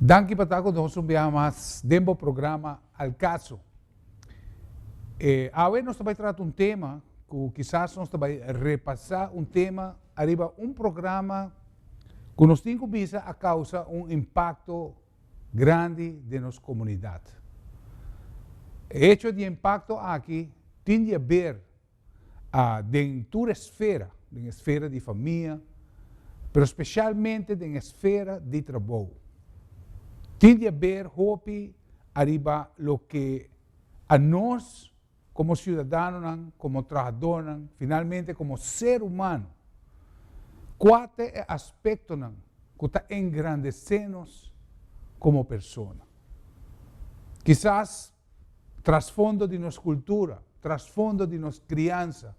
Danke Pataco, nós mais dentro do programa Alcaso. Agora nós vamos tratar tema, que quizás nós vamos repassar tema, arriba programa que nós temos visa a causa impacto grande de nossa comunidade. O hecho de impacto aqui tem a ver dentro da esfera de família, mas especialmente na esfera de trabalho. Tem a ver, hopi, arriba lo que a nós, como cidadãos, como trabalhadores, finalmente como ser humano, quatro aspectos que está engrandecendo como pessoa. Quizás trasfondo de nossa cultura, trasfondo de nossa criança,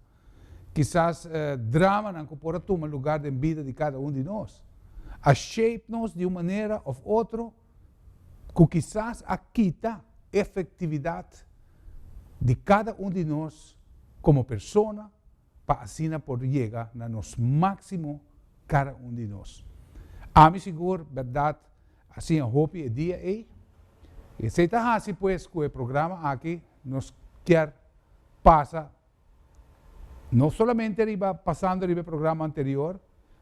quizás drama que pode tomar lugar na vida de cada de nós, a shape-nos de uma maneira ou outra, que quizás quita efetividade de cada de nós como pessoa, para assim poder chegar a nosso máximo cada de nós. A mim seguro, verdade, assim a hope é dia e se está assim pues com o programa aqui nos quer passa não somente passando o programa anterior,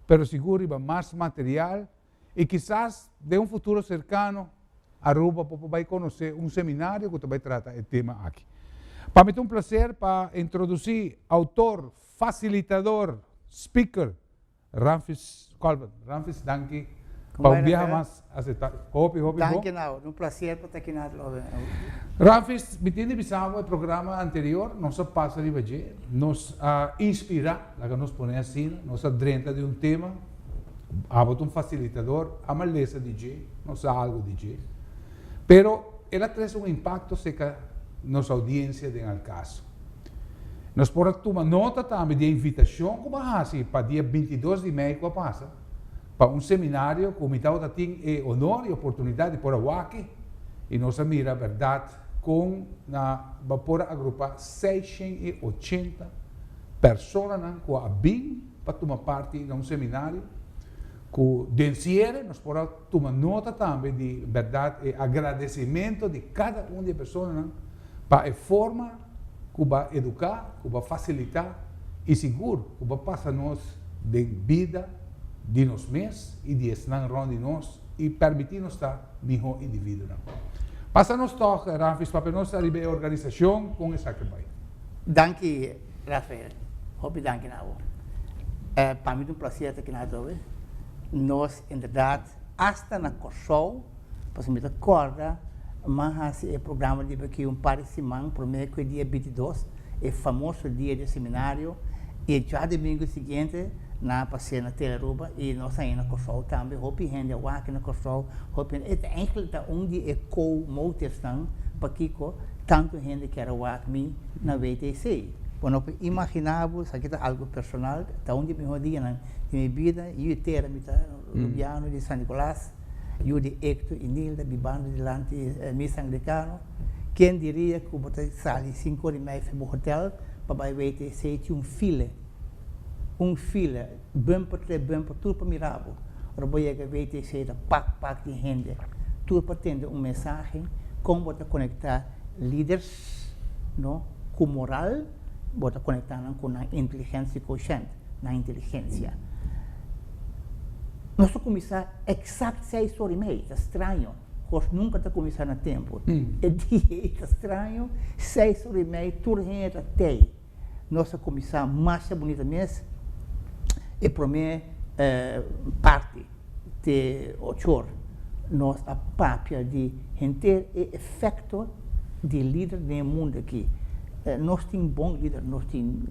mas seguro mais material e quizás de futuro cercano Aruba vai conhecer seminário que vai tratar o tema aqui. Para mim é prazer para introduzir autor, facilitador, speaker, Ramfis Kolfin. Ramfis, danke. Para viajar mais aceitar. Hope. Danke não, prazer para estar aqui na Ramfis, me tem visado o programa anterior, nós passa de hoje, nos inspira, que nos põe assim, nos drenta de tema, há facilitador, a maleza de G, nos algo de G. Pero ela traz impacto seca nossa audiência de Alcaso. Nós podemos tomar nota também de invitação que vai para dia 22 de maio que passa, para seminário que o Mitau tem honor e oportunidade de por aqui e nós mira a verdade com por agrupar 680 pessoas que vêm para tomar parte em seminário que densiere, nós podemos tomar nota também de verdade e agradecimento de cada das pessoas para a forma que vai educar, que vai facilitar e seguro que vai passar nós de vida de nós mesmos e de estar de nós e permitir-nos estar melhor indivíduo. Passa-nos toque, Ramfis, para nós arribar a organização com essa que vai. Danke, Rafael. Hope danke não. Para mim é prazer estar aqui na Adobe. Nós, em verdade, hasta na Kosovo, para me recordar, mas o programa de aqui par de semana, primeiro que é dia 22, é famoso dia de seminário, e já domingo seguinte, na passei na Teleruba, e nós saímos na Kosovo também, hope gente aqui na Kosovo, hope é eigenlijk onde é co-motivação, para que tanto gente quer aqui na VTC. Quando imaginamos, aqui está algo personal, está onde me rodia na minha vida, eu ter o piano de São Nicolás, eu de Hector e Nilda, bibando delante missa anglicano, quem diria que eu botei sali 5 horas e meia no hotel, para ir VTC, tinha um fila, bumper, tudo para mirabo. Ora, vou chegar VTC, pack de gente, tudo para ter uma mensagem, como botar conectar líderes, com moral, bota conectando com a inteligência consciente, na inteligência. Nós começamos exato 6 horas e meia, é estranho, porque nunca está começando a tempo. É dia estranho, 6 horas e meia, tudo gente até. Nós começamos mais bonita mesmo, e para mim, parte de 8 horas, nós a papia de gente e efeito de líder no mundo aqui. Nós temos bons líderes, nós temos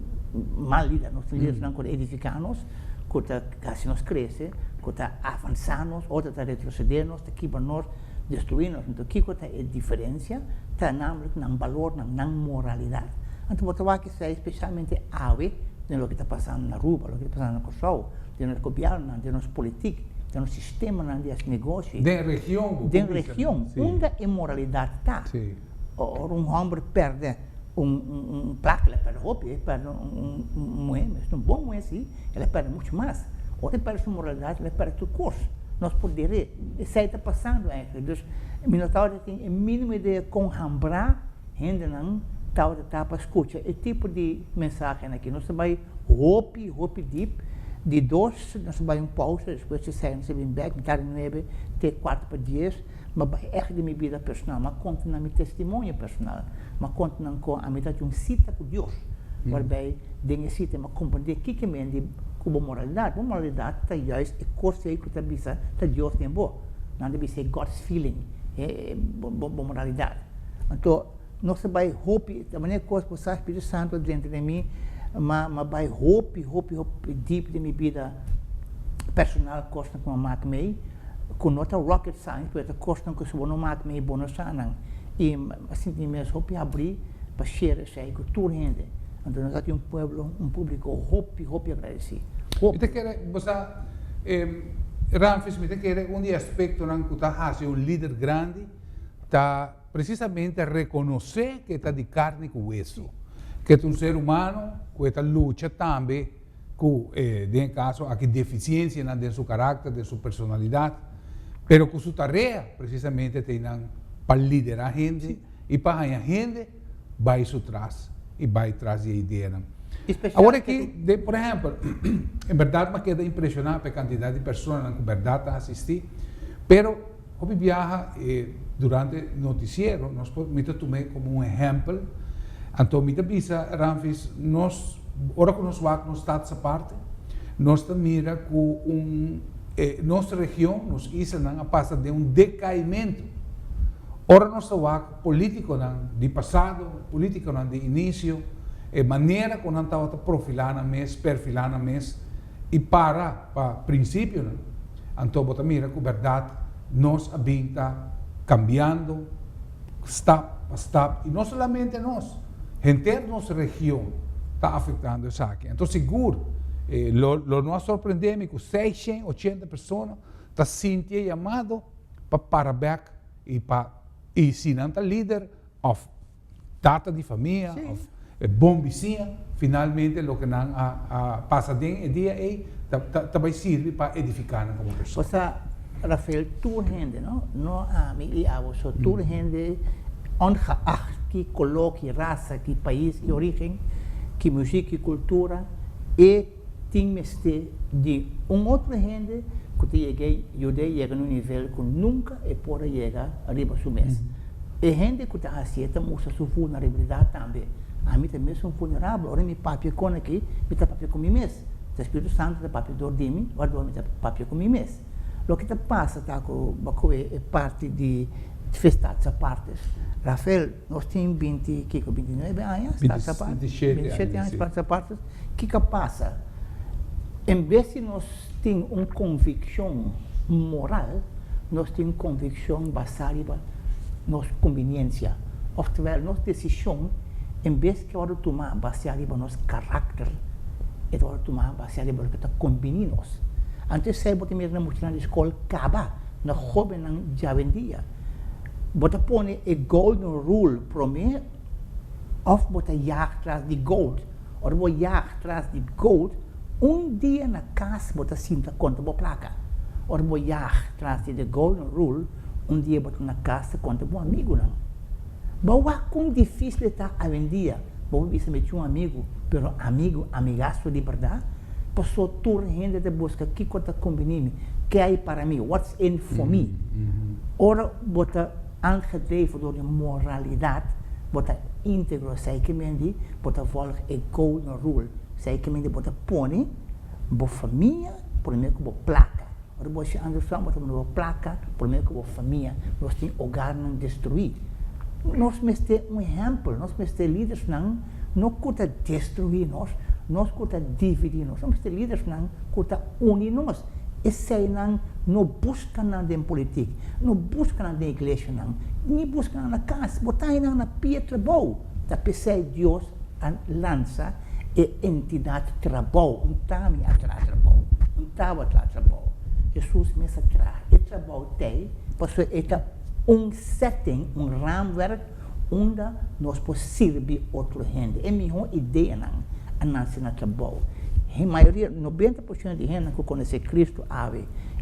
mal líderes, nós temos líderes que edificamos, que assim nós crescemos, que avançamos, outros retrocedemos, que nós destruímos. Então, aqui é a diferença, está no valor, na moralidade. Então, eu acho que é especialmente ave de lo que está passando na Aruba, lo que está passando na Kosovo, de nosso governo, de nosso política, de nosso sistema de negócios. De região. Onde a imoralidade está. Homem perde placa, ele perde roupa, ele perde moeda, um bom moeda, sim, ele perde muito mais. Ou ele perde sua moralidade, ele perde tudo curso. nós poderes. Isso aí está passando, então, Minotauro tem a mínima ideia com rambrar, ainda não está para escutar. É tipo de mensagem aqui, nós vai hope deep, de 2, nós vai pausa, depois de sair, nós vem back, me tarde 9, até 4 para 10, mas vai é de minha vida personal, mas conta na minha testemunha personal, mas conta com a metade de cita com Deus, whereby dengue cita, mas compreender que mente com moralidade. A moralidade está juist, é coisa aí que está bisa, está Deus tem bom, não deve ser God's feeling, é boa moralidade. Então, nós vai hope, da maneira que o Espírito Santo dentro de mim, mas vai hope deep de minha vida personal, costa com a máquina, com nota rocket science, porque costa com o não máquina bônus sanang, e assim mesmo hope abrir para share isso aí com toda a gente. Então nós temos um público hope agradecido. Você quer, Ramfis, me quer aspecto não que está um líder grande, está precisamente reconhecer que está de carne com hueso, que é um ser humano que está luta também com, em caso, a deficiência de seu caráter, de sua personalidade, pero com sua tarefa precisamente tem para liderar a gente e para a gente vai isso atrás e vai trazer a ideia. Agora aqui, por exemplo, em verdade me queda impressionado pela quantidade de pessoas que em verdade estão assistindo, pero eu viaja durante o noticiero, nós me tomei como um exemplo, então me avisa, Ramfis, nós, ora que nós vamos no estado essa parte, nós mira com nossa região, nos islas, passa de um decaimento. Ora nós vamos político de passado, político de início, maneira como nós estamos profilando mês, perfilando mês, e para princípio, então você mira com verdade, nós está cambiando, step a step, e não somente nós, inteira nossa região está afetando isso aqui. Então, seguro, nós surpreendemos que 680 pessoas estão sentindo chamado para parar e se não está líder, of data de família, of bom vizinho, finalmente o que não passa dentro do dia também serve para edificar como pessoa. Rafael, toda gente, não a mim e a você, toda gente, ongeacht que coloque raça, que país, que origem, que música, que cultura, e tem de outra gente que chega num nível que nunca pode chegar arriba do mês. E gente que está aceita mostra sua vulnerabilidade também. A mim também sou vulnerável, ora me papi com aqui, me está papi com mim mesmo. O Espírito Santo está papi dor de mim, ora me está papi com mim mesmo. O que passa é parte de festas essa parte. Rafael, nós temos 29 anos, 27 anos para essa parte. O que passa? Em vez de nós temos uma convicção moral, nós temos convicção baseada em nossa conveniência. Ou seja, nossa decisão, em vez de ela tomar baseada em nosso caráter, ela tomar baseada em o que está convenindo nós. Antes saya botar mesmo na mochila na escola acaba na jovem na javendia. Botar põe a golden rule para mim, ou botar jaag atrás de gold, ou botar jaag atrás de gold, dia na casa botar cinta conta boa placa, ou botar jaag atrás de golden rule, dia botar na casa conta bom amigo não. Bawa com difícil está a vendia, bawa bisa meter amigo, pero amigaço de verdade. Passou toda a gente de busca que conta conveniente, que é para mim, what's in for me. Ora, bota aangedreven door de moralidade, bota íntegro, sei que mendi, bota volg a golden rule, sei que mendi, bota pone, bo família, por meio que bo placa. Ora, você anderson, bota uma placa, por meio que bo família, nós temos hogar não destruir. Nós temos exemplo, nós temos líderes não custa destruir nós custa dividir nós temos líderes não custa unir nós. Esse aí não busca nada em política, não busca nada em igreja nem busca nada na casa, botar aí na pietra boa, da pessoa Deus lança e entidade trabalho, tame atrás trabalho, tava atrás trabalho. Jesus me atrás, e trabalho tem, porque setting, raamwerk, onde nós podemos servir outra gente. É a minha ideia a nascer na trabalho. A maioria, 90% de gente que conhece Cristo,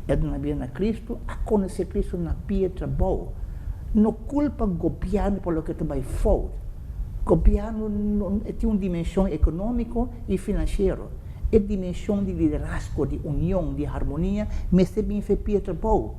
ele não havia na Cristo, a conhecer Cristo na Pietra Boa. Não culpa o governo pelo que também foi. O governo tem uma dimensão econômica e financeira. É dimensão de liderazgo, de união, de harmonia, mas também foi Pietra Boa.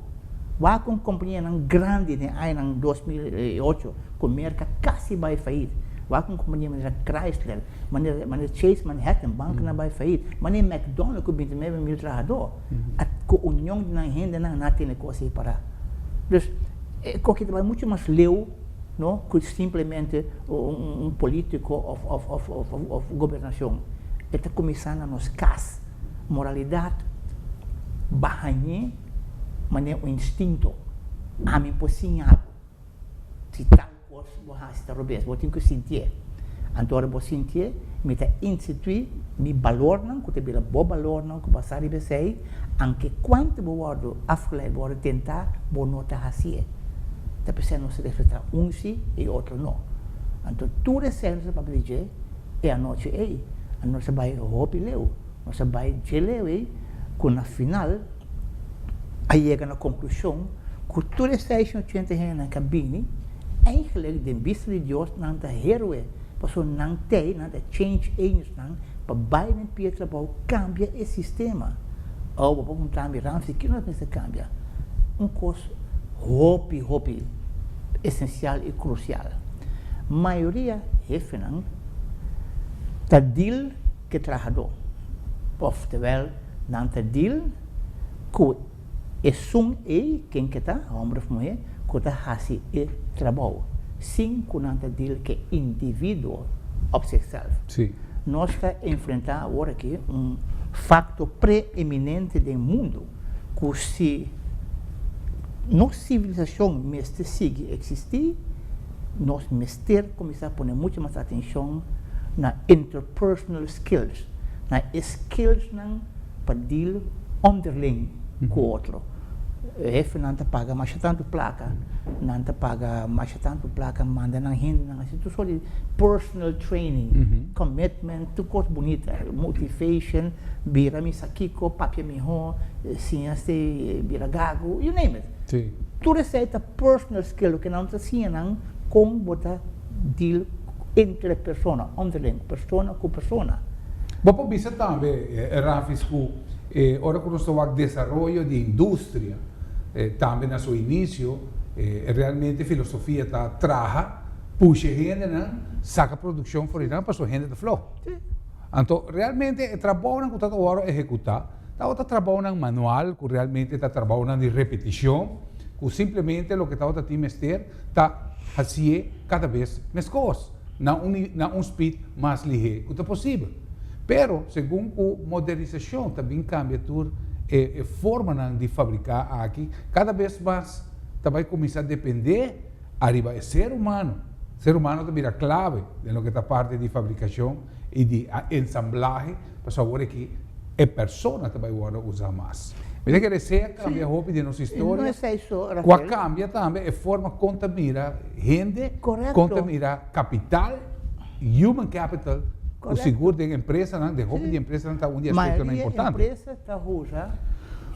Vai com companhia grande em 2008, com o mercado quase vai falir. Vai com companhia maneira Chrysler, maneira Chase Manhattan, banco não vai falir. Maneira McDonald's, com 29 mil trabalhadores. A união da gente não tem coisa para. Então, qualquer trabalho muito mais leu, não, que simplesmente político ou governação. Está começando a nos casos, moralidade, barranhe, maneira o instinto, a mim por sinal, se tal coisa você está roubando, você tem que sentir. Então você sentir, me está instituir, me valor não, que te vira bom valor não, que passar e pensei, anche quanto você aflé, você tentar, você não está assim. Está pensando se respeitar sim e outro não. Então tudo isso para dizer, é a noite aí. Nós vai roubar leu, nós vai geler, quando na final, aí chega na conclusão, que toda essa gente na cabine, eigenlijk de vista de Deus não está herói, porque não tem, não tem change agents, para baixo Pietra para cambiar esse sistema. Ou para cambiar Ramfis, que não é que cambia. Coisa hobby, essencial e crucial. A maioria é final. Tá deal que trabalhador, oftewel, não tá deal que é sum quem que tá, homem ou mulher, que tá fazendo o trabalho, sim que não tá deal que indivíduo of himself. Sim. Nós está enfrentando agora aqui fato preeminente do mundo, que se nossa civilização mestre sigue existir, nós mestre começar a pôr muito mais atenção na interpersonal skills, na skills para deal underling com o outro. F não te paga mais tanto placa, não te paga mais tanto placa, manda na gente, tu só de personal training, commitment, tu coisa bonita, motivation, vira mi saquico, papia mijo, ciência, vira gago, you name it. Sim. Tudo isso é personal skill que não te ensinam como botar deal entre persona, underling, persona com persona. Vamos pensar também, Ramfis, que ora que nós estamos no desenvolvimento de indústria, também no seu início, realmente a filosofia está traja, puxa gente, saca produção fora, para sua gente de flow. Então, realmente, o trabalho que está agora executar, está trabalhando manual, que realmente está trabalhando de repetição, que simplesmente o que está a mester está fazendo cada vez mais coisas. Não speed mais ligeiro que possível. Pero, segundo a modernização também cambia tudo, a forma de fabricar aqui, cada vez mais vai começar a depender arriba do ser humano. O ser humano também é a clave de lo que está parte de fabricação e de ensamblagem, para agora que a pessoa também vai usar mais. Mas que deseja cambiar roupa de nossa história. Não é isso, Rafael. Qual cambia também a forma contamina gente, contamina capital, human capital, o seguro de empresa, de roupa de empresa não está um dia aspecto não importante. A empresa está usando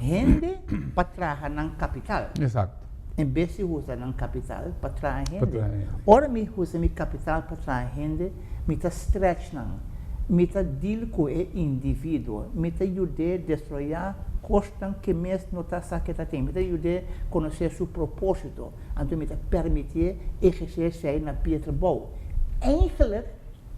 gente para trabalhar no capital. Exato. Em vez de usar no capital para trabalhar gente. Ora, me usa meu capital para trabalhar gente, me está stretch não. Me está deal com o indivíduo, me está ajudar a destruir coisas que mesmo não está saqueta tem, me está ajudar a conhecer seu propósito, então me está permitir exercer na Pietra Boa. Eigenlijk,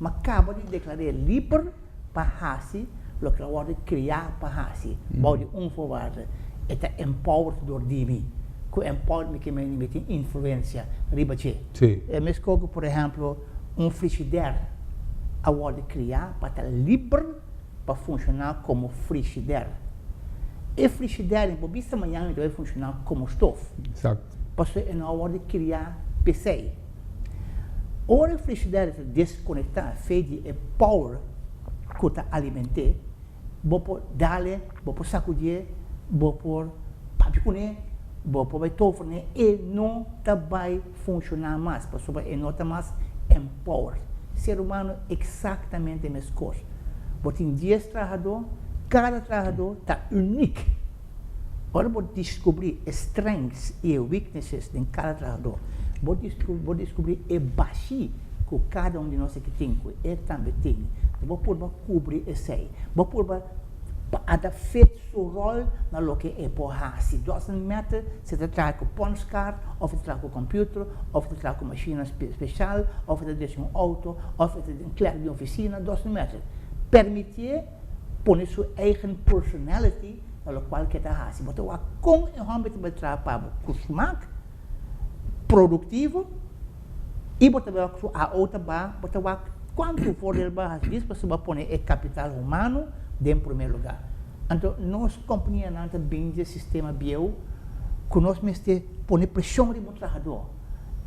me acaba de declarar livre para fazer o que eu vou criar para fazer. Pode onverwaarde, está empowered door mim, que empowered que me tem influência, ribache. Sim. Mas como, por exemplo, frigideira. A hora criar para estar livre para funcionar como frigideira. E frigideira, por vista amanhã, vai funcionar como estofa. Exato. Porque é na hora de criar PC. A hora que a frigideira se desconectar, fez de power que está alimentar, vou por dar-lhe, vou por sacudir, vou por papicuné, vou por baitofone, e não vai funcionar mais, porque não está mais empowered. Ser humano exatamente a mesma coisa. Você tem 10 trabalhadores, cada trabalhador está único. Ora vou descobrir strengths e weaknesses de cada trabalhador. Vou descobrir e baixar que cada de nós que tem, que também tem. Vou cobrir esse aí. Vou ada feito seu rol na lo que é por hasi. Doesn't matter se você trabalha com ponskar, ou se trabalha com computer, ou se trabalha com máquina especial, ou se trabalha com auto, ou se trabalha com clerk de oficina, doesn't matter. Permitir pôr sua eigen personality na lo qual que está hasi. Você vai com o homem que vai trabalhar com smaak, produtivo, e você vai com a outra bar, você vai quanto for ele vai disso, você vai pôr o capital humano em primeiro lugar. Então, nossa companhia não tem bem de sistema bio, que nós temos pôr pressão no trabalhador.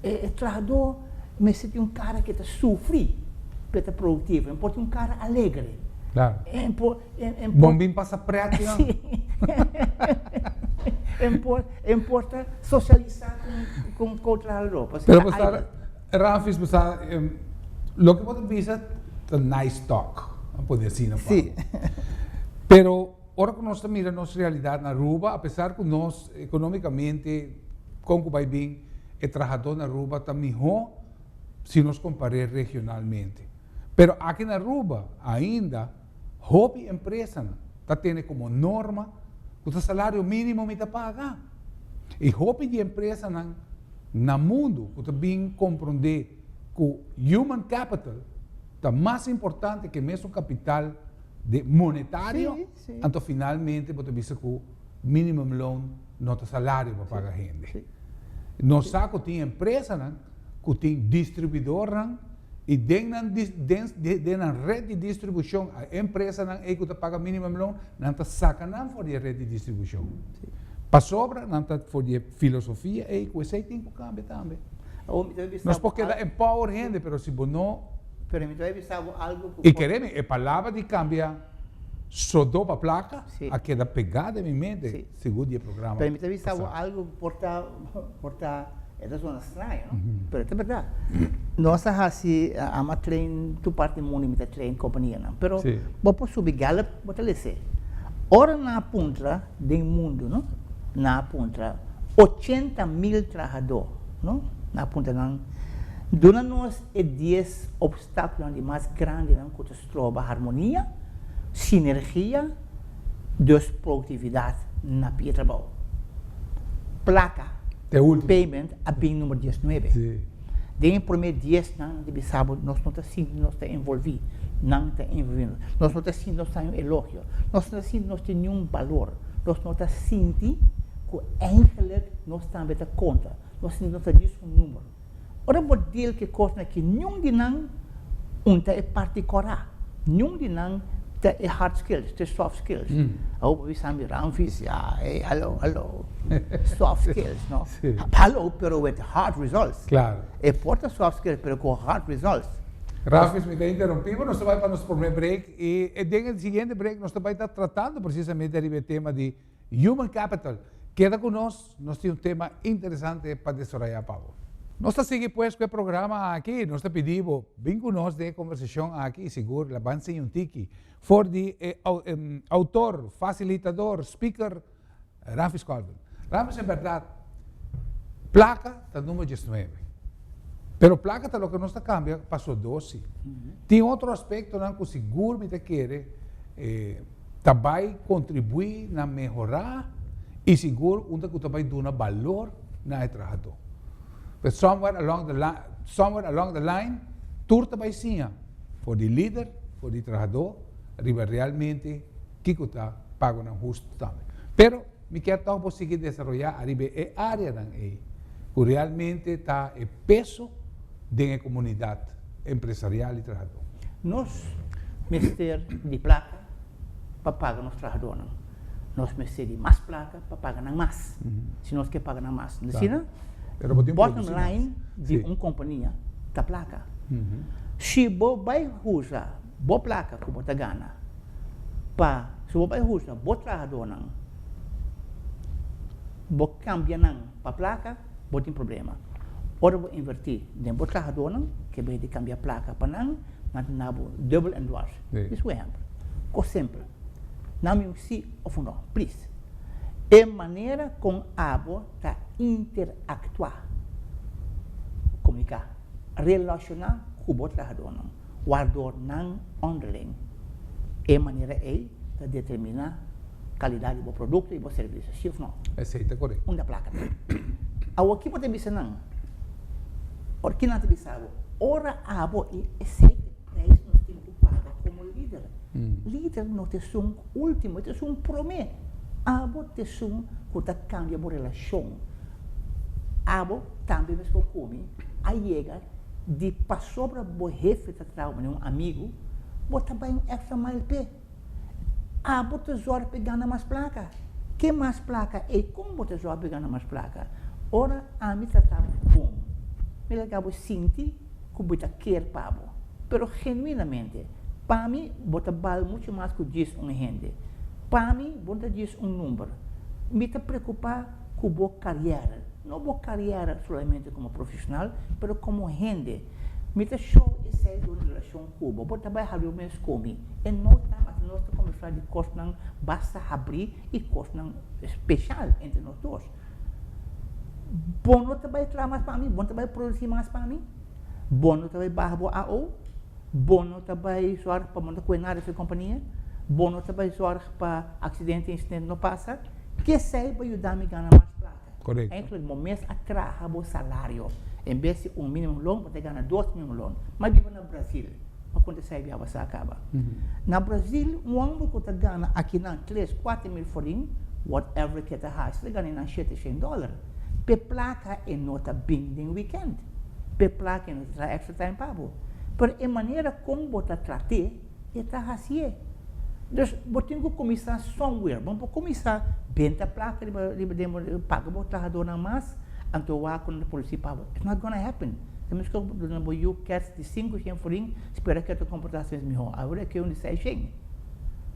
O trabalhador, mas tem cara que está sofre, que está produtivo, pode um cara alegre. Claro. Bombim passa preto, Importa socializar com o trabalhador. Pero Ramfis, lo que pode pensar é nice talk, não pode assim, não pode. Pero ahora que nós miramos nossa realidade na Aruba, apesar que nós economicamente, como vai bem, o trabalhador na Aruba está melhor se nós compararmos regionalmente. Pero aqui na Aruba, ainda, hobby empresa está tendo como norma que o salário mínimo me está pagar. E hobby de empresa no mundo, que está bem compreender que o human capital está mais importante que mesmo o capital monetário, então finalmente você vê que o minimum loan não tem salário para pagar gente. Nós sabemos que tem empresa que tem distribuidor e dentro da rede de distribuição, a empresa que paga minimum loan não está sacando for a rede de distribuição. Para sobra, não está for a filosofia e que você tem que cambiar também. Nós podemos empower gente, mas se não Pero me avisava algo. E queremos, a palavra de cambiar só do para placa, a queda pegada em minha mente, segundo o programa. Pero me avisava algo porta é da zona estranha, não? Pero é verdade. Nós assim, a trein, tu parte do mundo me trein companhia, não? Pero vou subir Gallup, vou te dizer. Ora na punta do mundo, não? Na punta 80.000 trabalhadores, não? Na punta não. Durante nós 10 obstáculos mais grandes que se trova harmonia, sinergia, produtividade na pia trabalho. Placa, payment, a bem número 19. Dentro do primeiro 10 não de sábado nós não estamos envolvidos, não estamos envolvidos. Nós não estamos um elogio, nós não estamos nenhum valor, nós não estamos sentindo que eigenlijk nós estamos a conta, nós não estamos um número. Ora, o modelo que costa que nenhum de nós é particular, nenhum de nós é hard skills, é soft skills. We sami Ramfis, hello, soft skills, no? Hello, pero with hard results. Claro. É porta soft skills, pero com hard results. Ramfis, me interrompimos, nós vamos para nosso primeiro break e dentro do seguinte break nós vamos estar tratando precisamente do tema de human capital. Queda conosco, nós temos um tema interessante para desarrollar, Pablo. Nós seguimos pues com o programa aqui, nós pedimos, vem conosco de conversação aqui, seguro, avance um tiki, for de autor, facilitador, speaker, Ramfis Kolfin. Ramfis, em verdade, placa está número 19, pero placa está o que nós cambia, passou 12. Tem outro aspecto que seguro me quer, também contribuir na melhorar e seguro onde que também dá valor na trabalhador. But somewhere along the line, turta vai sim, for the leader, for the trabalhador, arriba realmente que está pago não justo também. Pero me quero então conseguir desenvolver arriba a área que realmente está o peso da comunidade empresarial e trabalhador. Nós, mister de placa, para pagar nos trabalhadores. Nós mister de mais placa, para pagar mais. Se nós quer pagar mais, não? Bottom line de uma companhia da placa. Se você vai usar boa placa que você ganha, se você vai usar boa trabalhador, você cambia para placa, você tem problema. Ora você invertir de boa trabalhador, que vai cambiar placa para não double endorse. Isso é exemplo. Coisa simples. Não me sim ou não, please. É maneira com abo tá interactuar, comunicar, relacionar com o trabalhador, guardar não onderling. É maneira de determinar qualidade do produto e do serviço, sim ou não? Aceita, correto. Uma placa. Ao que pode dizer não? Or que não te bisavo? Ora abo e aceita preço nós temos que pagar como líder. Líder não te sum último, te sum promete. Abo te sum que cambia a relação. Abo também mas que come a chega de passar para o jefe de trabalho, um amigo, bota bem um extra mile pé. Abo te zorra pegando mais placa. Que mais placa? E como te zorra pegando mais placa? Ora a mim tratava bom. Me acabo sentir que bota quer pabo. Pero genuinamente, para mim bota vale muito mais que diz gente. Para mim bota diz número. Me te preocupar com a carreira. Não boa carreira somente como profissional, mas como gente. Me te show essa relação com o bota vai abrir o mês comigo. E nós estamos começando de coisa não basta abrir e coisa não especial entre nós dois. Bom não vai trabalhar mais para mim, bom não vai produzir mais para mim, bom não vai barrar a o, bom não vai zoar para mandar cuidar dessa companhia, bom não vai zoar para acidente não passa, que sei para ajudar me ganhar mais plata. Correto. Em aquele momento atrás o salário, em vez de mínimo longo, você ganha 2 mínimos longo. Mas viva no Brasil, acontece que você acaba. No Brasil, um homem que você ganha aqui na 3, 4 mil forinhos, whatever que você faz, você ganha na $700. Pe placa e nota binding weekend. Pe placa e nota extra time pabo. Pero a maneira como você trata, é assim. Então, você tem que começar somewhere. Vamos começar vender a placa, paga o trabalhador na massa, então vai com a polícia pabo. It's not gonna happen. Temos que you quer de 5 forinhos, espera que a tua comportação seja melhor. Agora é que eu não sei quem.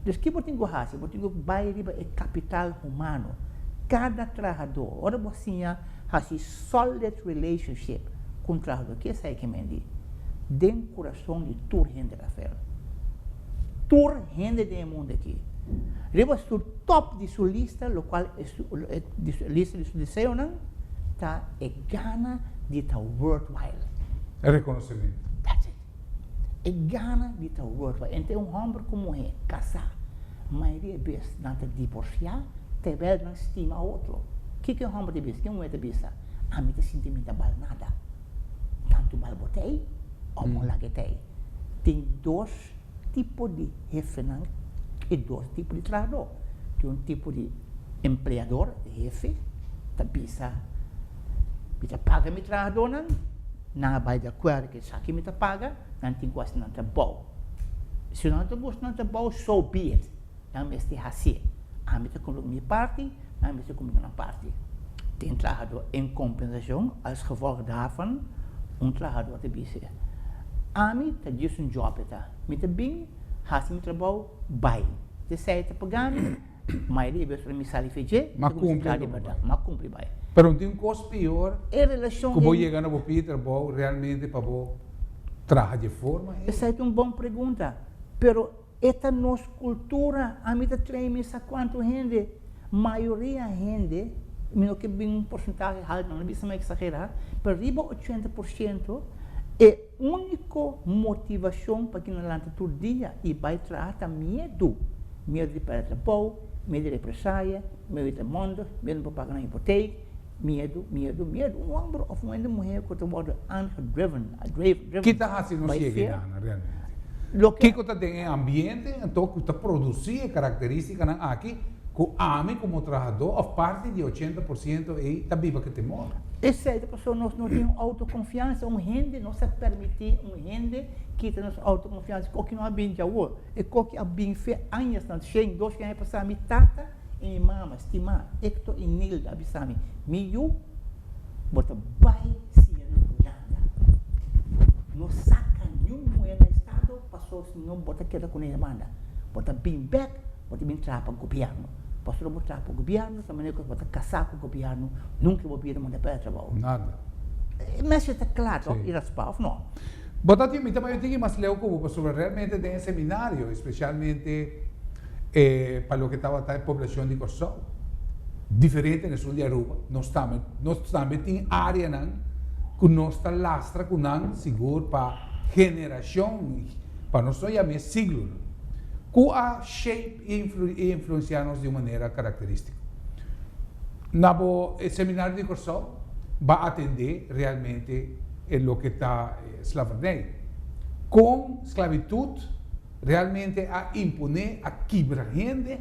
Então, o que você tem que fazer? Você tem que baixar o capital humano. Cada trabalhador, ora você has a solid relationship com o trabalhador, que é que me diz? Den coração de toda gente da fé. Toda gente do mundo aqui. Reba o top de sua lista, o qual é lista de seu desejo, não? Tá é gana de estar worthwhile. É reconhecimento. That's it. É gana de estar worthwhile. Então, homem como é, casar, a maioria vezes, não te divorciar, terwijl não estima outro. Que é o homem de vez? Que é um de vez? A mim te sentimento bal nada. Tanto bal botei, ou mal laguetei. Tem 2 tipos de jefe e 2 tipos de trabalhador. Tem um tipo de empregador, jefe, que bisa paga meu trabalhador, não vai de acordo que isso aqui me paga, não tem coisa não tá bom. Se não tá bom, so be it. Não me este assim. A mim está comigo minha parte, a mim está comigo na parte. Tem trabalhador em compensação, als gevolg daarvan, trabalhador de BC. A mim está disso job, tá? Me está bem, has meu trabalho, bem. Você sai para pagar, mas ele vai para me sair feijão, mas cumpre bem. Pero não tem um coisa pior, é relação que vou chegar no trabalho realmente para trabalhar de forma. Essa é uma boa pergunta, pero esta nossa cultura, a mim treina essa quanto gente, maioria gente, menos que bem porcentagem alto, não precisa mais exagerar, pero riba 80% é a única motivação para que não lance todo dia e vai tratar medo de perder o pão, medo de represália, medo de mundo, medo de pagar na hipoteca, medo. Um homem ou uma mulher que está sendo undriven, que está assim não chega realmente. Que você tem ambiente, então que você produz características aqui, que a mim como trabalhador, a parte de 80% é está viva que te mora. Essa pessoa nós não temos autoconfiança, gente não se permite gente que tem nossa autoconfiança, que não é bem de agora, e que é bem feito, anos não chega, 2 anos para me tata e mama, estimar, Hector e Nilda, abisami, miu, bota vai se Holanda, não saca nenhum moeda estado, passou se não bota queda com a banda, bota bem back, bota bem trapa governo. Pastor botar para o governo, também que botar caçar com o governo, nunca o governo manda para trabalho. Nada. Mas está claro, ir às paus, não. Botar também tem mais leu como pastor realmente tem seminário, especialmente para o que estava a população de Corsol. diferente no sul de Aruba. Nós também tem área que nós está lastra com não seguro para geração, para nós só chamar siglo, que a shape e influenciar nos de uma maneira característica. No seminário de curso vai atender realmente o que está escravidão. Com esclavitud, realmente a imponer, a quebrar gente,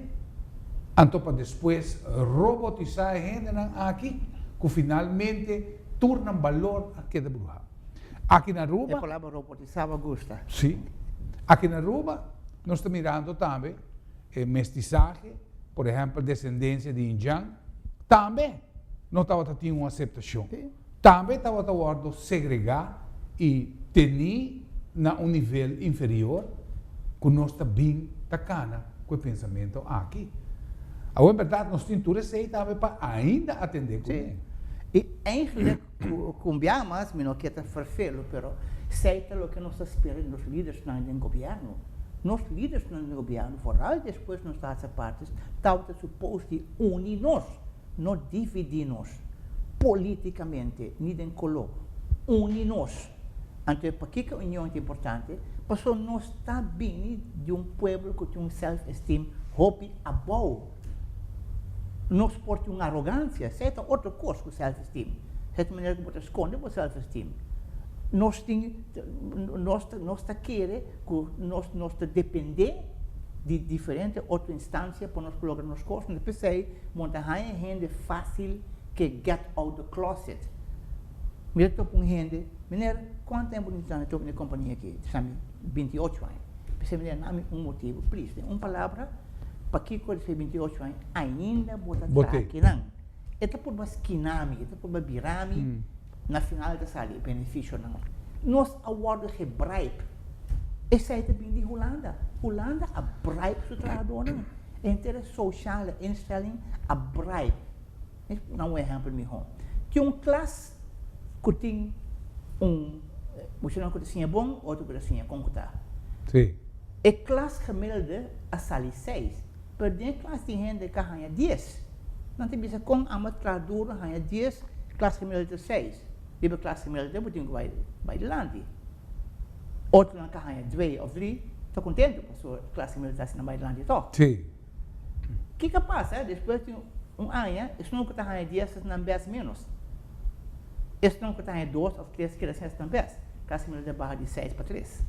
então para depois robotizar a gente aqui, que finalmente tornam valor a cada bruxa. Aqui na Aruba... A palavra robotizar me gusta. Sim. Aqui na Aruba, nós estamos mirando também mestiçagem, por exemplo, descendência de indiano, também não estava tendo uma aceitação. Sim. Também estava tendo segregar e ter um nível inferior que nós está bem tacana com o pensamento aqui. A verdade, nós temos tudo isso também para ainda atender com ele. E eigenlijk cambiamos, mas não quero farfelo, pero sei o que nós esperamos dos líderes no governo. Nós líderes no governo, foral depois nos Estados partes, estão supostos unir nós, não dividir nós, politicamente, nem em colo, unir nós. Então, por que a união é importante? Porque nós estamos vindo de povo que tem self-esteem, hope above. Nós portamos uma arrogância, certa outra coisa com self-esteem. Certa maneira que você esconde o self-esteem. Nós queremos que nós depender de diferentes outras instâncias para nós colocar nas coisas. Depois aí, montar gente fácil que get out the closet. Eu estou com gente, menina, quanto tempo eu estou na companhia aqui? 28 anos. Pensei, menina, não motivo, please, uma palavra, para que coisa 28 anos, ainda botar aqui, não. Esta por uma skinami, esta por uma birami, na final da sala, benefício não. Nós awardo que bribe. Esse aí também de Holanda. Holanda a bribe o trabalhador, não. Entre social instelling a bribe. Não é exemplo meu. Tem classe que tem você não conhecia bom, outro conhecia como está. Sim. E classe gemiddelde a sali 6. Pero de classe de gente que ganha 10. Não tem bisa com a matradura ganha 10, classe gemiddelde 6. Diba classe gemiddelde beting vai de lande. Outro não ganha 2 ou 3, estou contente porque a classe gemiddelde está na vai de lande tó. Sim. O que passa? Depois de ano, isso não ganha 10, não bes menos. Isso não ganha 2 ou 3 que recebe não bes. Classe gemiddelde barra de 6 para 3.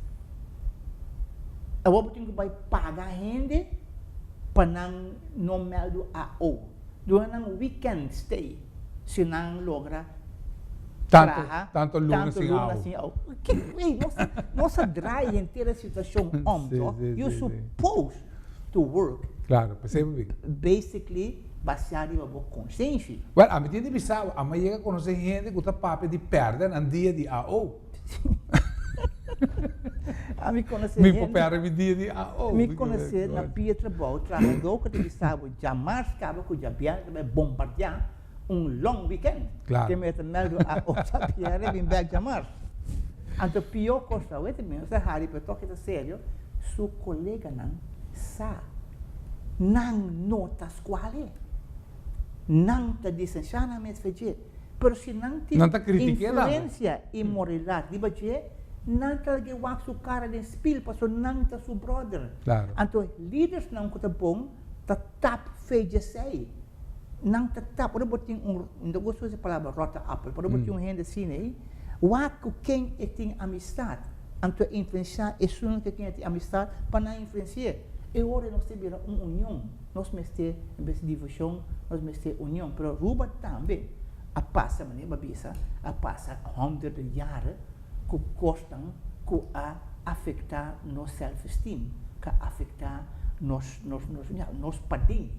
Eu tenho que pagar gente para não meldo a o. Durante um weekend stay, se não logra tanto lunes assim ao. Nossa dry inteira situação you're supposed to work. Claro, percebe? Basically, baseado em uma consciência. Well, a medida de bisao, a mãe chega a conhecer gente que está papo de perder no dia de AO. A me conhecer me popera me dia de AO. Me conhecer na Pietra Bau, trabalhador que te sabe, jamais acaba com o Jabian, que vai bombardear long weekend. Claro. Que me meldo a o Jabian, vem back jamais. Então, pior coisa, o mesmo, se Harry, para toque de sério, seu colega não sabe, não nota qual não está desencanamente feito, mas se não tem influência e moralidade, de bater, não está que o seu cara de espelho, porque não está seu brother. Claro. Então, líderes não que está bom, está tap feio sei, não está tap. Por exemplo, não gosto dessa palavra rota apple. Por exemplo, gente assim aí, o que quem tem amistade, então influenciar é só que quem tem amistade para não influenciar. E agora nós temos uma união, nós temos em vez de divisão, nós temos união. Mas Ruba também, a passa, a passa 100 anos, que costam que afetar nosso self-esteem, que afetar nos padrinhos.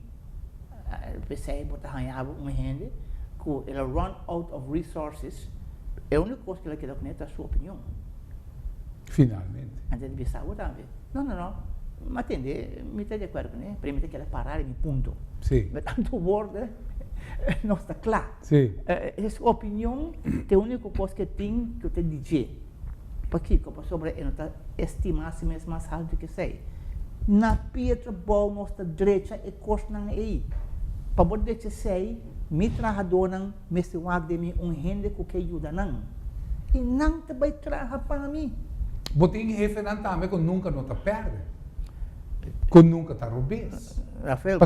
Pensei, botar ganhava uma gente que ela run out of resources, é a única coisa que ela quer conectar a sua opinião. Finalmente. Antes de pensar, também. Não. Mas atender, me está de acordo com ele, para mim tem que parar em ponto. Sim. Mas tanto word, não está claro. Sim. Essa opinião é a única coisa que tem que eu te dizer. Porque sobre ele não está estimar se mesmo mais alto que sei. Na Pietra Bau, nossa direita, é coisa não é aí. para poder dizer, me trabalhador não, me se wag de mim gente que ajuda não. E não também trabalha para mim. Botem jefe não também, que nunca não te perde. Que nunca te roubes. Rafael,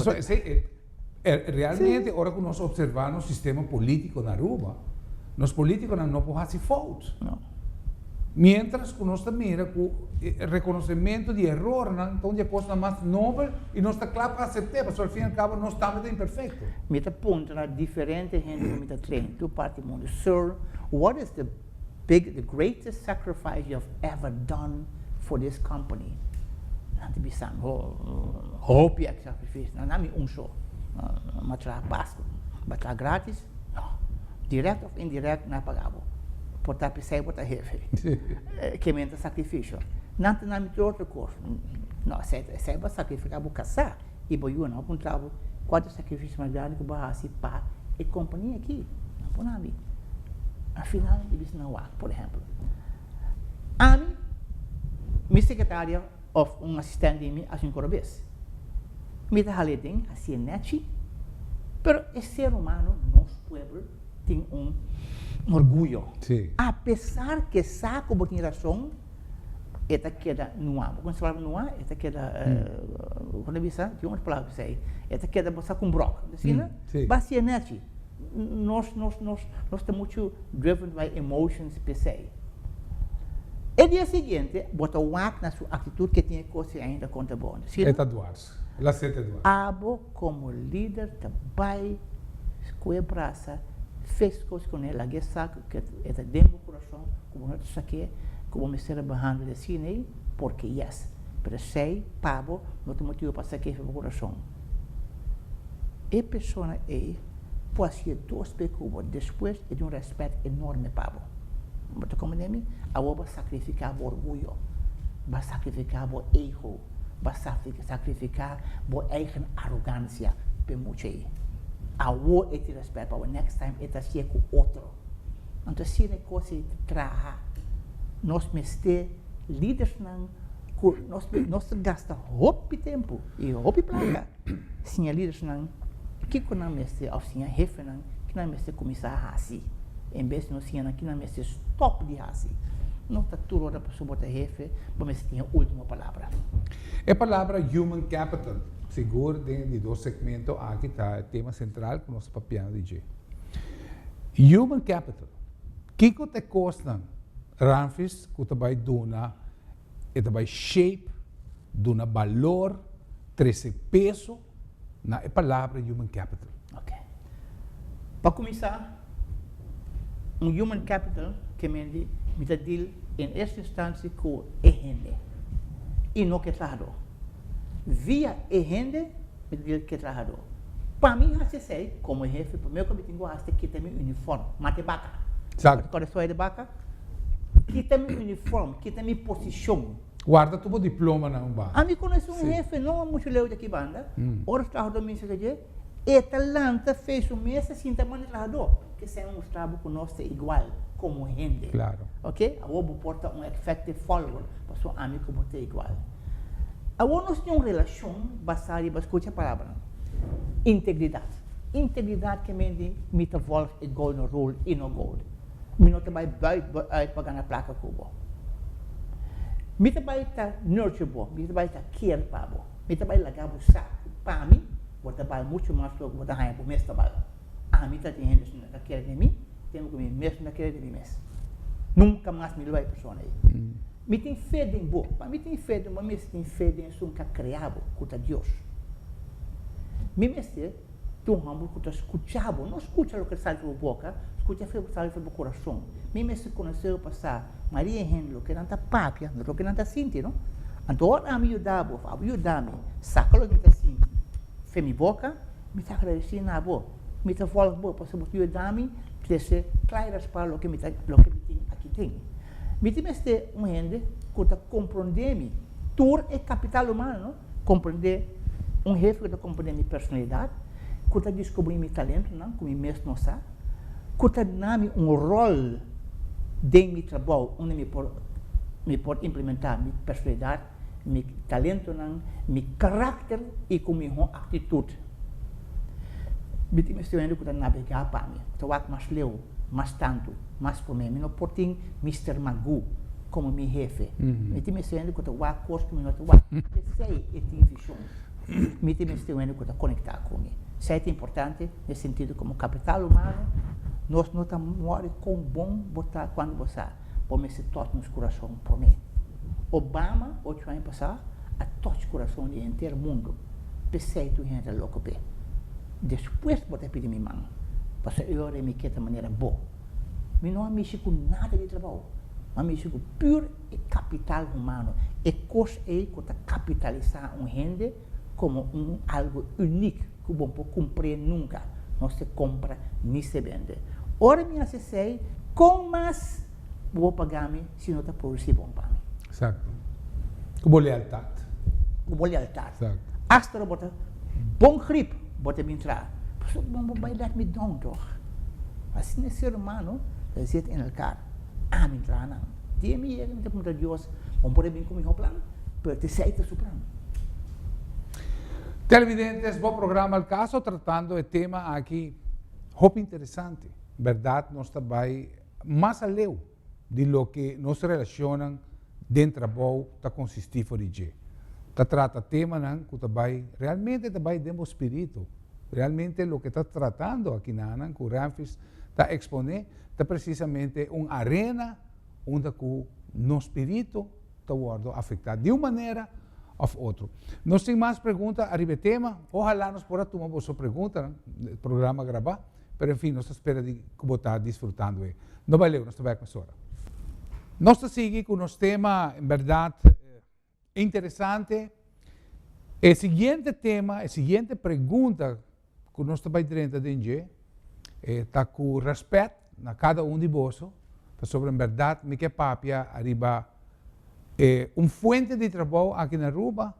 realmente, agora que nós observamos o sistema político na Aruba, os políticos não podem fazer falta. Mientras que nós também com o reconhecimento de erro, então é coisa mais nova e nós está claro para aceitar, mas ao fim e ao cabo nós estamos imperfeitos. Me está ponto na diferente gente que me está treinando, do parte do mundo. Sir, what is the greatest sacrifice you have ever done for this company? Não te bisam, hope é sacrifício, não é só, mas trabalho básico, mas trabalho grátis, não, direto ou indireto não é pagável. Portar pensar botar jefe, que menta sacrifício. Não tem nada de outra coisa. Não, se é sacrificar, vou caçar e vou ir não encontrar quatro sacrifícios mais grandes que vou fazer para a companhia aqui. Não por nada. Afinal, eles não há, por exemplo. A mim, minha secretária of assistente de mim, assim que vez. Me dá halidem, assim neti, pero o ser humano, nosso povo, tem orgulho. Sí. Apesar que saco por razão, esta queda no ar. Quando se fala no ar, esta queda, quando eu disse, tinha umas palavras aí, esta queda você com broco, assim, né? Basicamente, nós estamos muito driven by emotions per se. E dia seguinte, bota o ar na sua atitude que tinha coisa ainda conta boa. Eta Duarte, la sete Duarte. Abo como líder também, com a braça, fez coisas com ela, que sabe que é dentro do coração, como nós saquei, como me será barrando assim, né? Porque yes, para sei, pabo, não tem motivo para saquei o coração. E pessoa é pode ser dois pecuas depois de respeito enorme pabo. Mas como demi, a vai sacrificar o orgulho, vai sacrificar o ego, vai sacrificar a egen arrogância, para muito aí. Awo esse respeito para o next time eta ser com outro. Então se é coisa que traha, nós mestre líderes não, nós gasta hope tempo e hope placa. Se é líderes não, que quando mestre ou se é jefe não, que não mestre começar assim, em vez de nós se é que não mestre stop de assim. Não está tudo hora para botar jefe, mas tem a última palavra. É a palavra human capital. Seguro dentro de dois segmentos, aqui está o tema central que nós papiamos de Human capital. O que te custa, Ramfis, que te vai dar, te vai shape, dar valor, trazer peso, na palavra human capital. Ok. Para começar, human capital que me diz em esta instância com a gente e não que trabalhador. Via e gente, me diz que trabalhador. Para mim, assim sei, como jefe, para mim, eu tenho que ter meu uniforme, mate vaca. Sabe? Quando eu sou de vaca, que tem meu uniforme, que tem minha posição. Guarda tu diploma na umba. A mim conheço jefe, não é muito leu daqui banda. Ora trabalhador me diz e talanta fez o mesmo assim também trabalhador, que se mostrava que nós é igual, como gente. Claro. Ok? A vou portar effective follower, para sua amigo como é igual. Agora nós temos uma relação baseada em a palavra integridade. Integridade que me volta e golden rule e no gold. Me não vai para ganhar placa cubo. Me vai estar nurture bo, me vai estar care para bo. Me vai largar o saco para mim, vou trabalhar muito mais do que vou dar para o meu trabalho. A mim está tendo na care de mim, tenho que me mesmo na care de mim mesmo. Nunca mais me levar a pessoa aí. Me tem fé em boa, para mim tem fé, mas me tem fé em um que criado contra Deus. Me mestre, tu hambo que escuchava, não escuta o que sai da boca, escuta o que sai do coração. Me mestre conheceu passar Maria Henrique, que não está pápia, o que não está sentindo. Então, a me ajudava, saca o que está sentindo. Fé minha boca, me está agradecendo na boa, me está falando boa, para me ajudar-me, para ser claras para o que me tem aqui tem. Me tem este gente que está compreendendo, tudo é capital humano, compreender jefe que está compreendendo minha personalidade, que está descobrindo meu talento, não, como mesmo não sabe, que está dando rol de meu trabalho, onde me pode implementar minha personalidade, meu talento, não, meu caráter e com minha atitude. Biti me estou indo que navegar para mim. Estou mais leu, mais tanto, mais comer. Não portem Mr. Magoo como meu jefe. Biti me estou indo que estou custo me estou sei e tem visão. Biti me estou indo que estou conectar comigo. Isso é importante no sentido como capital humano. Nós não estamos morrendo com bom botar quando você põe esse toque no coração por mim. Obama 8 anos passar a toque coração do inteiro mundo. Pensei tu gente louco bem. Depois botar pedir minha mão, para eu me quer de maneira boa. Mas não mexer com nada de trabalho, mas mexer com puro e capital humano. E coisa é que está capitalizar gente como algo único que não pode cumprir nunca. Não se compra nem se vende. Ora minha sei com mais vou pagar-me se não está produzindo bom para mim. Exato. Com lealdade. Com lealdade. Exato. Hasta botar bom grip, botar me entrar. Mas não vai dar me dom, toch? Assim é ser humano, ele zit in elkaar. Me entrar não. Die me hier, me tem Deus, vamos poder vir comigo plano, para te sair do plano. Televidentes, bom programa Alcaso, tratando o tema aqui, muito interessante. Verdade, nós também mais além de lo que nos relacionam dentro do trabalho, está consistir fora de está trata tema que também realmente também demos espírito. Realmente o que está tratando aqui na que o Ramfis está expondo, está precisamente uma arena onde o nosso espírito está afetado de uma maneira ou outra. Nós temos mais perguntas arriba do tema. Ojalá nós podamos tomar a sua pergunta no programa gravar. Mas enfim, nós esperamos que você está desfrutando. Não valeu, nós estamos com a hora. Nós seguimos com o nosso tema, em verdade, interessante. O seguinte tema, a seguinte pergunta que nós estamos dentro de está com respeito a cada de vós, sobre, em verdade, me que papia arriba fonte de trabalho aqui na Aruba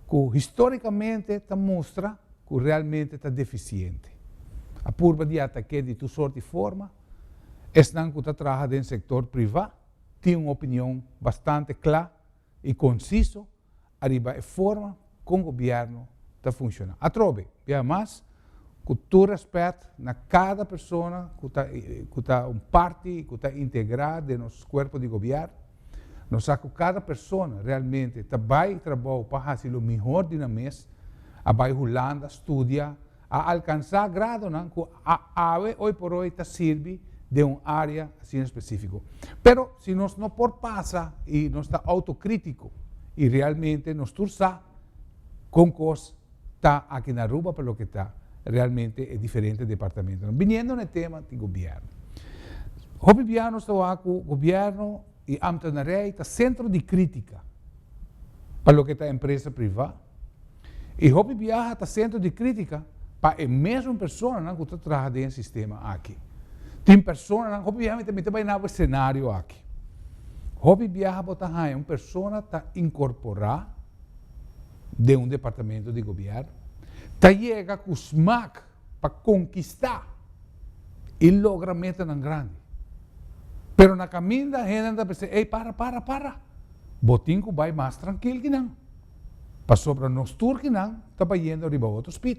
que historicamente está mostra que realmente está deficiente. A curva de ataque de toda sorte e forma, não que está trabalhando no setor privado, tem uma opinião bastante clara e concisa arriba a forma como o governo está funcionando. A trove, mais, com todo respeito a cada pessoa que está parte, que está integrada no nosso corpo de governo, nós sabemos que cada pessoa realmente vai trabalhar para fazer o melhor de na mês, vai rolando, estuda, a alcançar grado que hoje por hoje está serve de uma área assim específica. Pero se nós não por passa e nós está autocrítico e realmente nós torçamos com coisas está aqui na Aruba pelo que está realmente é diferente departamento. Viniendo no tema do governo. O governo está com o governo e a ambtenarij está centro de crítica para o que está a empresa privada. E o governo está centro de crítica para a mesma pessoa que está trabalhando no sistema aqui. Tem pessoas que obviamente também vai no cenário aqui. Hobby viaja para uma pessoa está incorporada de um departamento de governo, está chega com os SMAC para conquistar e logra meta na grande. Pero na caminho da gente anda pensando, ei, para. Botinho vai mais tranquilo que não. Para sobre nós tour que não, está indo arriba outro speed.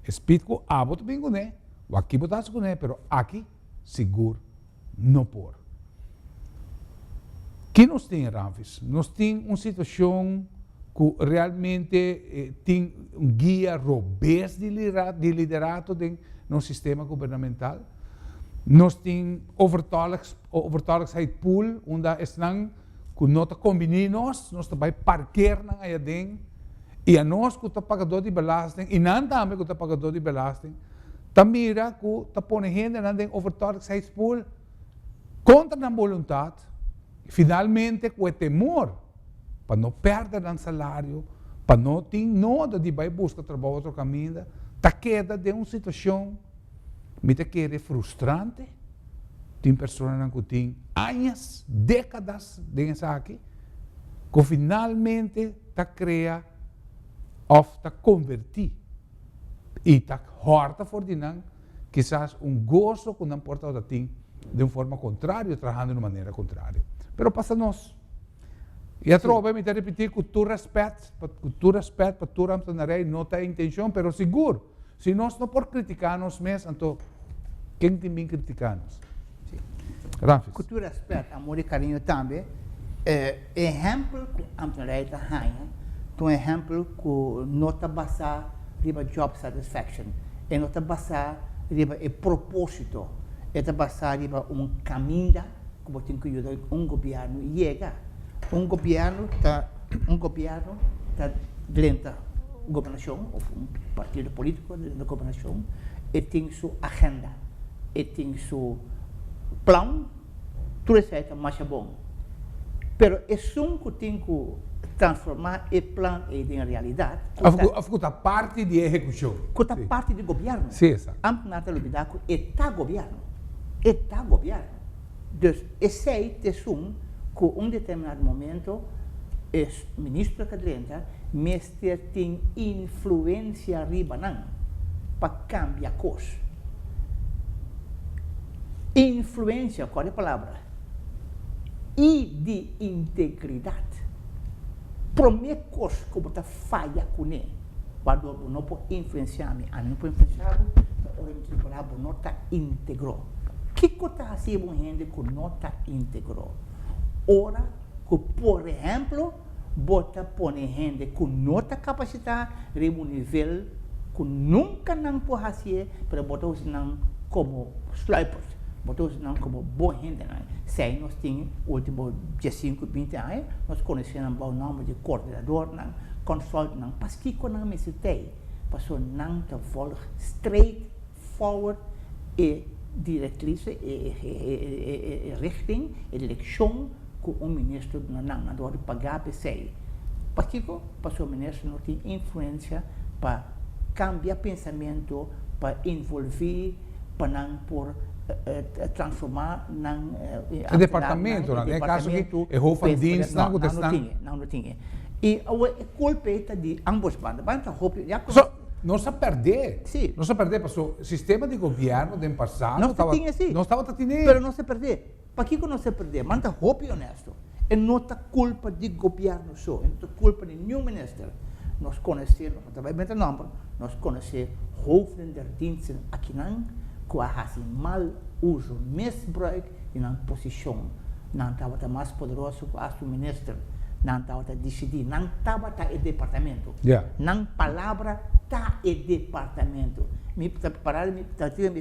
Speed que abot bem com ele, o aqui botasse com ele, pero aqui seguro não por. Que nós temos, Ramfis? Nós temos uma situação que realmente tem um guia robusto de liderazgo no sistema governamental. Nós temos overtaligheidspool, onde estão que nós combinamos, nós também parquear aí dentro, e a nós que está pagador de belasting, e não também que está pagador de belasting, também que está pondo gente na overtaligheidspool contra a vontade, finalmente com o temor, para não perder o salário, para não ter nada de vai buscar trabalho outro caminho, está queda de uma situação que é frustrante. Tem pessoas que têm anos, décadas de aqui, que finalmente está criando ou está convertindo e está horta for dinang, quizás gozo que não importa o que de uma forma contrária, trabalhando de uma maneira contrária. Pero passa nós. E a trova me repetir que tu respeito para tu ambtenarij não tem intenção, pero seguro, Se nós não por criticar-nos mesmo, então, quem tem bem criticar-nos? Ramfis. Cultura aspecto, amor e carinho também. Exemplo que a Amtnarai está ganhando, um exemplo que nota basar riba job satisfaction, e nota basar riba o propósito, e nota basar riba caminho que você tem que ajudar governo chega. Governo está dentro da governação, ou partido político da governação, e tem sua agenda, e tem seu plano, tudo isso é mais bom. Pero é só que tem que transformar o plano em realidade. A parte de execução. A parte do governo. Sim, exato. Antes de olvidar que é governo. É governo. Então, esse é que determinado momento, o ministro Cadrenta, mestre tem influência riba para cambiar a coisa. Influência, qual é a palavra? E de integridade. Primeira coisa que você falha com ele, quando você não pode influenciar-me, não pode influenciar-me, você não está íntegro. O que você está fazendo gente que não está íntegro? Ora, que, por exemplo, você põe gente que não está capacitada de um nível que nunca não pode fazer, para você não como slipers. Botos não como boa gente, se nós temos último 15, 20 anos, nós conhecemos o nome de coordenador, consultor, mas que quando nós necessitamos, passou não te volta straight forward e diretriz e richting e direção que o ministro não deve pagar para si. Mas que passou o ministro não tem influência para cambiar pensamento, para envolver, para não por transformar o departamento, né? Caso que é roupa dienst, não tinha. E a culpa é de ambos bandas. Não se perder. Sim. Não se perder, porque o sistema de governo do passado não estava assim. Não estava tendo. Mas não se perder. Para que não se perder? Manta roupa honesto. E não é culpa de governo só. Não é culpa de nenhum ministro. Nós conhecemos, nós conhecemos hoofden der diensten aqui não, que fazem mal uso, misbruik em uma posição. Não estava mais poderoso que o ministro. Não estava a decidir. Não estava o departamento. Não palavra está o departamento. Me preparar, me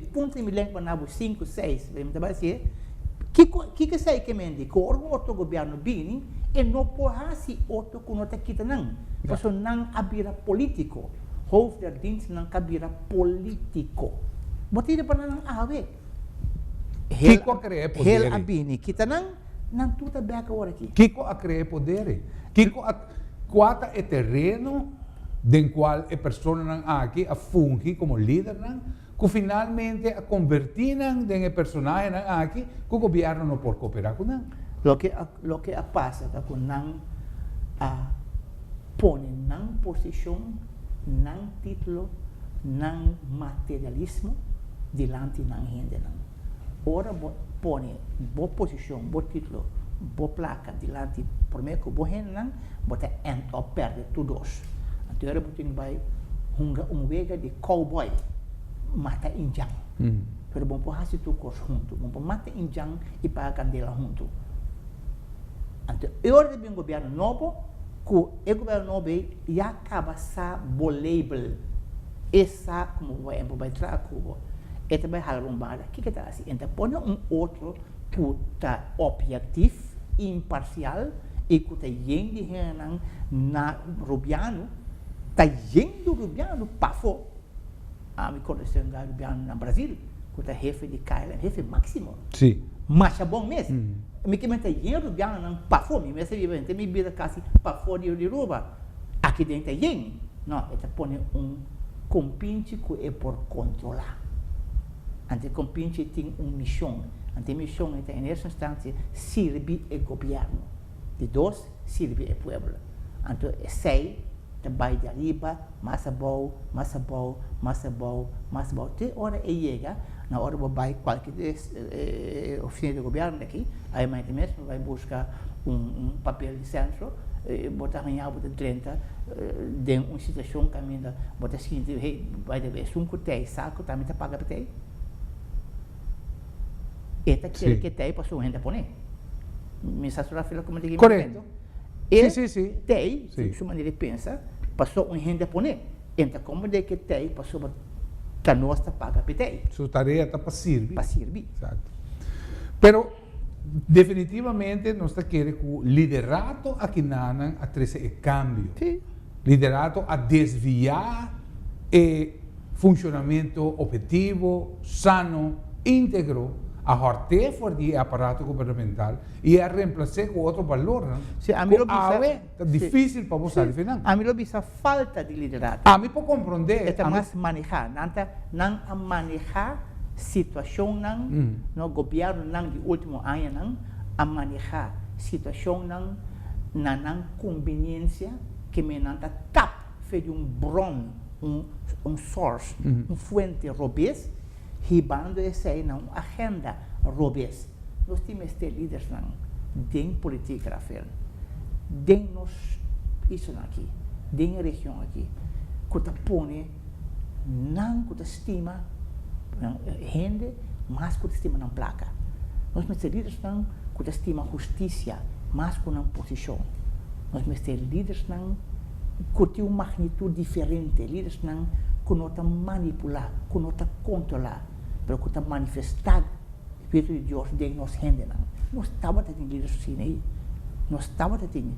ponto me lembro na 5, 6. Me estava assim. Que sei que me diz? Que o outro governo vem e não pode fazer outro que não está aqui não. Porque não havia político. Hoofd der dienst não havia político. Botei para não haver. Kiko a criar poder. Hel abini kita não tudo bem agora aqui. Kiko a criar poder. Kiko a quata é terreno do qual a pessoa não aqui a funge como líder não, que finalmente a convertir em personagem aqui, que o governo não pode cooperar com não. Lo que passa é que não põe não posição, não título, não materialismo diante da gente não. Ora põe boa posição, boa título, boa placa diante primeiro que boa gente não, bota perde tudo. Então era botin vai vega de cowboy mata injang. Pero bom por hasi tu kos junto, bom por mata injang e para candela junto. Então eu de bem governo novo, que o governo novo já acaba sa bo label essa como vai trazer cubo. E também halrumbada, que está assim? Então põe outro que está objetivo, imparcial e que está indo na Rubiano, está indo Rubiano para fora. Me conheci Rubiano no Brasil, que está chefe de Kaila, chefe máximo. Sim. Mas é bom mesmo. Me que está indo Rubiano para fora, me vira quase para fora de Ruba. Aqui dentro é indo. Não, ele põe compinte que é por controlar. Ante compinte tem missão. Ante missão é em essa instância servir o governo. De dois, servir o povo. Então, sei, trabalho de arriba, massa boa. Até hora chega, na hora que vai qualquer oficina de governo aqui, aí mais mesmo vai buscar papel de centro, bota ganhar, bota 30, de uma situação que ainda, bota seguinte, hey, vai dever, se tem, saco, também tá paga para ter. Eta quer que tem, passou renda por nem. Mensagem da fila como de correto. Sim. Tem, sua maneira de pensar, passou um renda por nem. Então, como de que tem, passou para nós tá paga para ter. Sua tarefa está para servir. Para servir. Exato. Pero definitivamente nós está querendo que o liderato aqui na a trazer cambio. Sim. Liderato a desviar o funcionamento objetivo, sano, íntegro, a horter for o aparato governamental e a reemplaçar com outro valor. Sim, a mim é difícil para você definir. A mim lo falta de liderato. A mim pode compreender. É mais manejar, não a manejar situação no governo de último ano a manejar situação na conveniência que me não tap fez bron source fonte robês ribando essa aí não agenda robês nós temos este líderes não de política Rafael de nós isso aqui de região aqui que tá põe não que estima rende mas que estima na placa nós temos líderes não que estima justiça mas com uma posição nós temos líderes não que tem uma magnitude diferente líderes não que não está manipular que não está controlar mas que está manifestar o Espírito de Deus de nós rende não nós estamos tendo líderes assim aí nós estamos tendo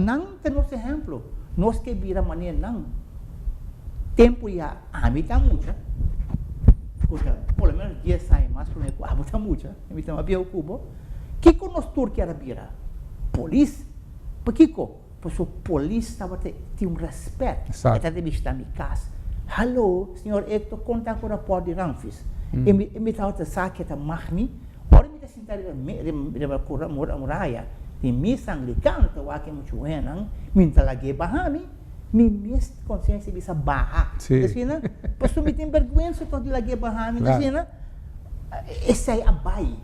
não tem nosso exemplo nós que vira maneira não tempo já a mim está muito pelo menos 10 anos mais por exemplo a mim está muito a mim está bem o cubo que com nós Turquia era vira polícia porque o polícia estava tem respeito até de vista minha casa hello senhor Hector conta com o rapor de Ramfis e me estava a saque da magni ora me está sentado de muralha de missa anglicana que aqui muito bueno me está lá que bahami me minha consciência bisa barra assim né pois me tem vergonha só de lá que bahami assim né esse aí abai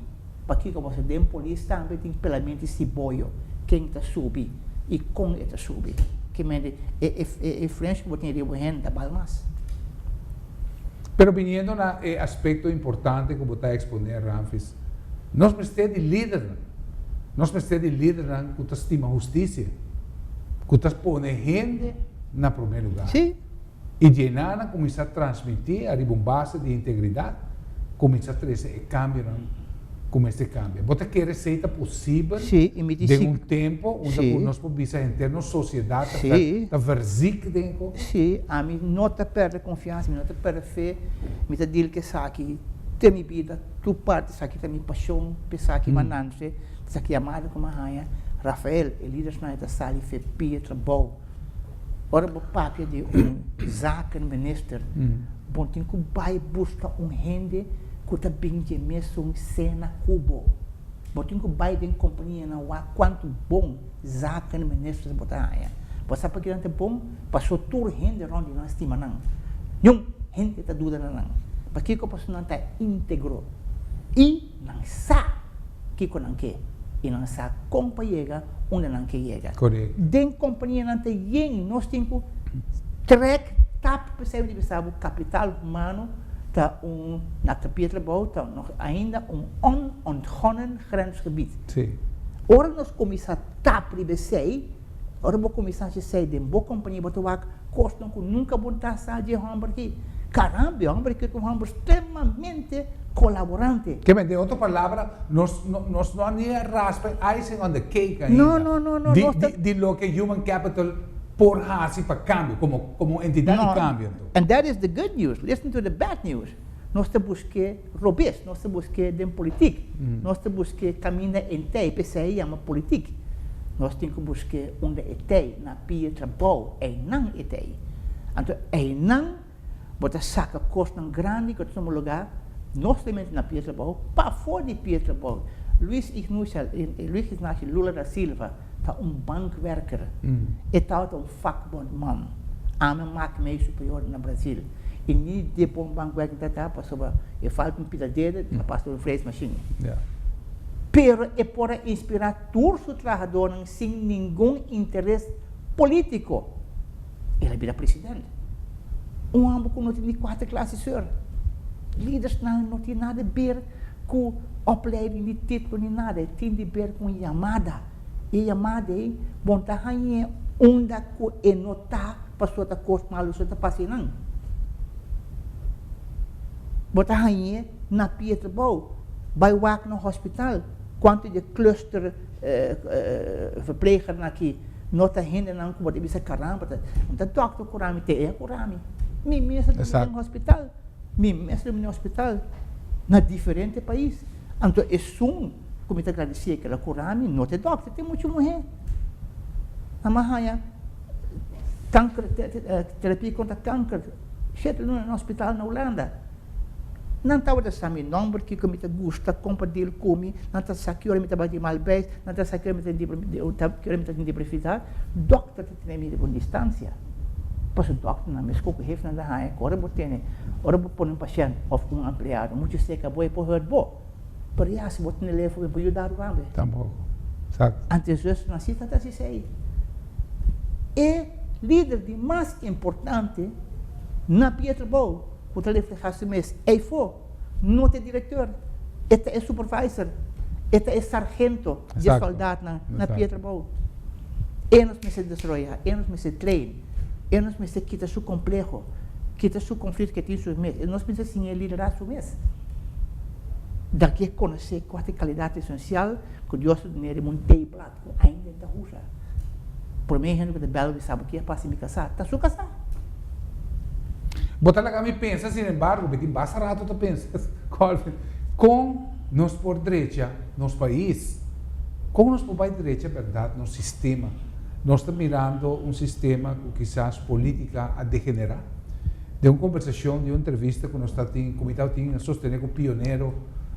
porque como você tem polícia também tem pela mente esse boio quem está subir e com está subir que me é frente que você tem de renda balmas. Pero viniendo na aspecto importante que você está exponer Ramfis, nós precisamos de líder, nós precisamos de líder que está estima justiça, que está põe gente na primeiro lugar. Sim. E de nada começar a transmitir a base de integridade, começar a trazer cambio, como este cambio. Você quer receita possível de um tempo onde nós podemos entrar na sociedade, a versículo dentro. Sim, a mim não te perde confiança, não te perde fé, me te diz que aqui tem minha vida, tu parte, aqui tem minha paixão, aqui manante, aqui amado como a rainha, Rafael, ele líder na esta sala e fez Pietro Bom. Ora, o papel de zaken minister, bom tem que vai buscar rende que está bem de mesmo cena cubo. Bom tem que vai de companhia na quanto bom zaken minister botar aí. Passar para que não é bom, passou tudo rende onde não estima não. Nenhum gente está dúvida não. Para que o pastor não está íntegro e não sabe que não quer. E não sabe como chega onde não quer chegar. Correto. Den companhia não tem ninguém, nós temos track tap percebe de sabe o capital humano tá na Pietro Bouta ainda ontgonnen grensgebied. Sim. Ora nós começar tap de sei, ora vou começar a sei de boa companhia botar o custo que nunca botar sa de Hamburg. Caramba, Hamburg que é um Hamburg extremamente colaborante. Que me de outra palavra, nós não nem raspa icing on the cake ainda. Não. De lo que human capital por assim para cambio, como entidade de cambio. And that is the good news. Listen to the bad news. Nós te busque robês, nós te busque de política, nós te busque caminho em tei, PCI é uma política. Nós temos que buscar onde é tei, na Pietro Bom, é não é tei. Então, é não, bota saca costa grande que estamos lugar. Nós temos na Pietro Bom, para fora de Pietro Bom, Luiz Ignácio Lula da Silva, está bankwerker, está um vakbondman, a minha meio superior no Brasil. E nem de bom bankwerker está, passou, eu falo com pidadeira, passou o freio machine. pero é para inspirar todos os trabalhadores sem nenhum interesse político. Ele vira presidente. Homem que não tem 4 classes, senhor. Líderes não tem nada a ver com opleiding de título nem nada. Tem a ver com chamada. E chamada é, bom, tá aí, onde que é notar para sua coisa mal, sua passando. Bota aí na Pieterbouw, vai lá no hospital, quanto de cluster verpleger aqui, nota gente não como deve ser caramba, então doctor curami te é curami, me mesmo no hospital, na diferente país, então é sum como te agradecer que ela curami, não te doctor tem muito mulher, a mahaya câncer, terapia contra câncer, chega no hospital na Holanda. Não estava a saber o nome que me gusta, compartilhar comigo, não está a que eu me trabalho mal bem, não está a que eu me tenho de precisar. Doctor tem que ter uma distância. Pois o doctor não me escuta, ele não dá agora vou pôr um paciente ou um empregado, muito sei que a boa por bom. Por isso, vou ter levar para ajudar o homem. Tampouco. Certo. Antes disso, não se trata de ser. E líder de mais importante na Pieterbouw. O telefone faz mês, não tem diretor, este é supervisor, este é sargento de soldado na Pieterbouw. Eles me se destroia, eles me se trein, eles me se quita seu complexo, quita seu conflito que tem seu mês, eles me se sim liderar seu mês. Daqui conhecer qual é a qualidade essencial que Deus tem um teiplado ainda da rua. Por mim, a gente belo sabe que é para se me casar, está sua casar. Botar lá me pensa, sin embargo, porque basta rato tu pensas, Kolfin, com nós por direita, nosso país, com nós por direita, verdade, nosso sistema, nós estamos mirando um sistema que quizás política a degenerar. De uma conversação, de uma entrevista que nós estamos a sostener com o pioneiro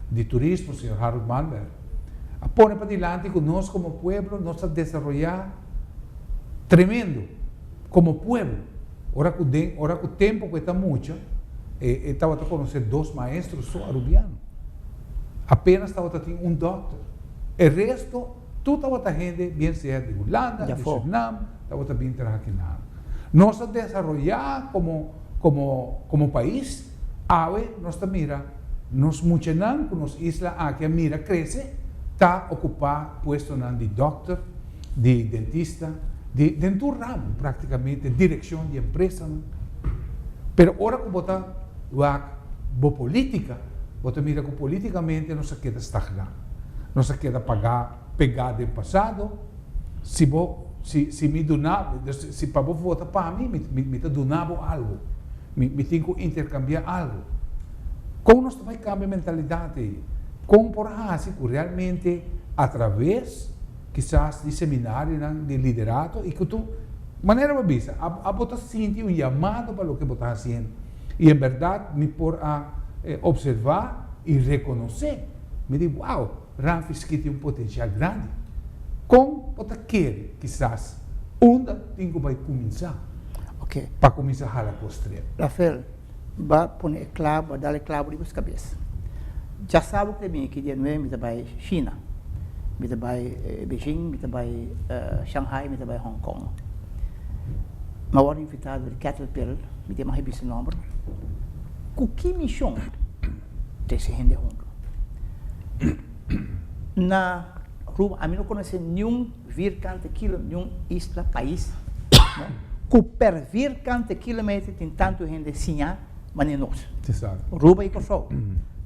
de turismo, o senhor Harold Manberg, a pôr para diante que nós como pueblo, nós estamos a desenvolver tremendo, como pueblo. Ora que o tempo que está muito, estava a conhecer 2 maestros só arubianos. Apenas estava a ter um doutor. O resto, tudo estava a gente, bem seja de Holanda, de Suriname, estava a vir aqui nada. Nós a desenvolver como país, nós está mira, nós muito não, que nos isla aqui mira cresce, está ocupar puesto de doctor, de dentista, de todo ramo, praticamente, direção de empresa. Pero ora que botar a política, você mira que politicamente não se queda estagnar, não se queda pegar do passado. Se me donar, se para você votar para mim, me donava algo, me tenho que intercambiar algo. Como nós também cambia a mentalidade, como por assim que realmente através quizás de seminário de liderazgo e que tu maneira para vista a botar sentir um chamado para o que botar fazendo e em verdade me por a observar e reconhecer me digo uau, Ramfis que tem um potencial grande como botar quer quizás onde tem que vai começar para começar a construir. Rafael, vai pôr clavo, vai dar clavo de cabeça. Já sabe que mim que dia não é me vai China. Kita bay Beijing, kita bay Shanghai, kita bay Hong Kong. Ma war invitado de Caterpillar, me tem mais esse número. Com que missão desse gente junto? Na rua, a mim não conhece nenhum vircante quilômetro, nenhum isla, país. Com per vircante quilômetro tem tanto gente sinha, mas nem nós. Exato. Rua e Kosovo.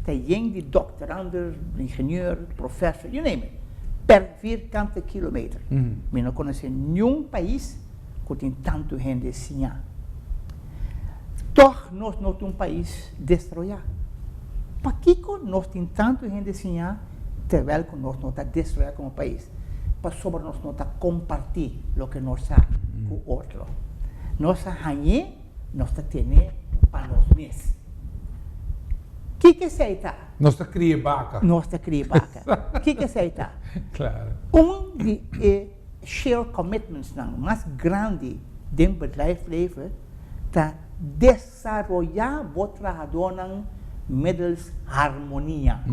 Tem gente de doutorando, engenheiro, professor, you name it. Per vircante quilômetro. Eu não conheço nenhum país que tem tanto gente assim. Todos nós não temos um país destruído. Para que nós temos tanto gente assim, terwijl que nós não estamos destruídos como país? Para sobre nós não estamos compartilhar o que nós sabemos com o outro. Nós sabemos, nós temos para nós mesmos. O que é aceitar? Nós te cria vaca. Nós te cria vaca. O que é aceitar? Claro. De share commitments mais grande dentro do bedrijfsleven é desarrollar o trabalhador middels harmonia.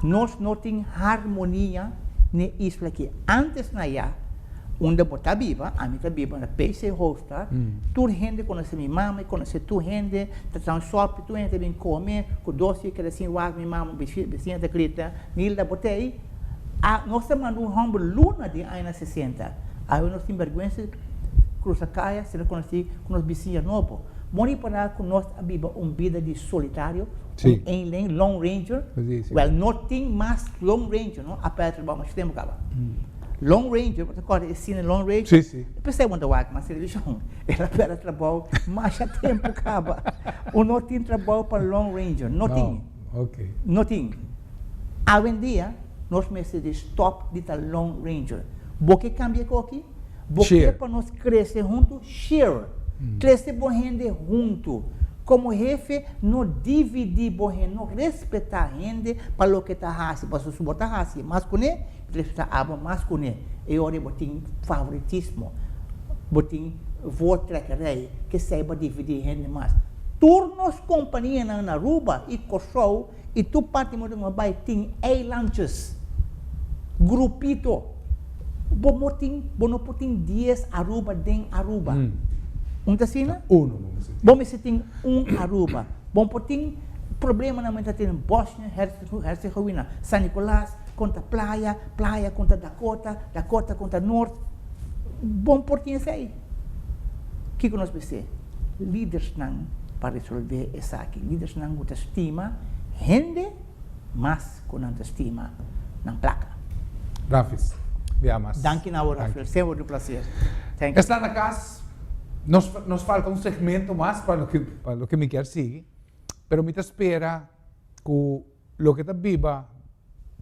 nós não temos harmonia nisso aqui. Antes na ya, onde botar viva, a minha viva na PC hosta, tu gente conhece minha mãe, conhece tu gente, tá no shopping, tu gente vem comer, com doce que assim o minha mãe, vizinha da grita, nilda botei, nós estamos num homem luna de anos 60, aí nós temos vergonha cruza caia, se não conhece com os vizinhos novos. Mori para que nós viva vida de solitário, em long ranger, well, não tem mais long ranger, não? Aperta o mais tempo acaba. Long ranger, você conhece esse cine long ranger? Sim, sim. Pensei quando eu na televisão, ela perde trabalho, mas já tempo acaba. O não tem trabalho para long ranger, não tem. Ok. Não tem. Hoje em dia, nós precisamos stop de long ranger. Porque cambia aqui? Porque para nós crescer junto, share. Crescer boa gente junto. Como jefe, não dividir boa gente, não respeitar a gente para o que está fazendo. Para suportar a gente, mas com ele, respeitar a mais com ele. E agora botem favoritismo, botem voto trecarei, que saiba dividir a gente mais. Turnos companhia na Aruba e Kosovo, e tu parte de uma baia, tem lunches, grupito. Bono tem 10 Aruba dentro Aruba. Onde assim, né? Bom, se tem Aruba. Bom, tem problema na mente tem Bósnia, Herzegovina, San Nicolás, contra Playa contra Dakota contra Norte. Bom, por tem isso aí. O que nós precisamos? Líderes não para resolver isso aqui. Líderes não com estima, gente, mas com estima na placa. Ramfis. Veamos. Danke na hora, sempre um prazer. Está na casa, nos falta um segmento mais para o que me quer seguir, mas me espera que o que está viva,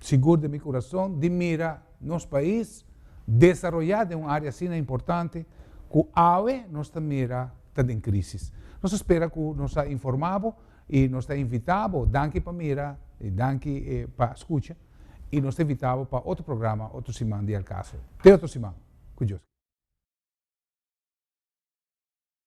seguro de meu coração, de mira nos país, desenvolvado em uma área assim importante, que AVE nos mira está em crise. Nós espera que nos informado e nos invitado, danke para mira e danke para escuta. E nos invitamos para outro programa, outro semana de Alcaso. Até outro semana. Cuidado.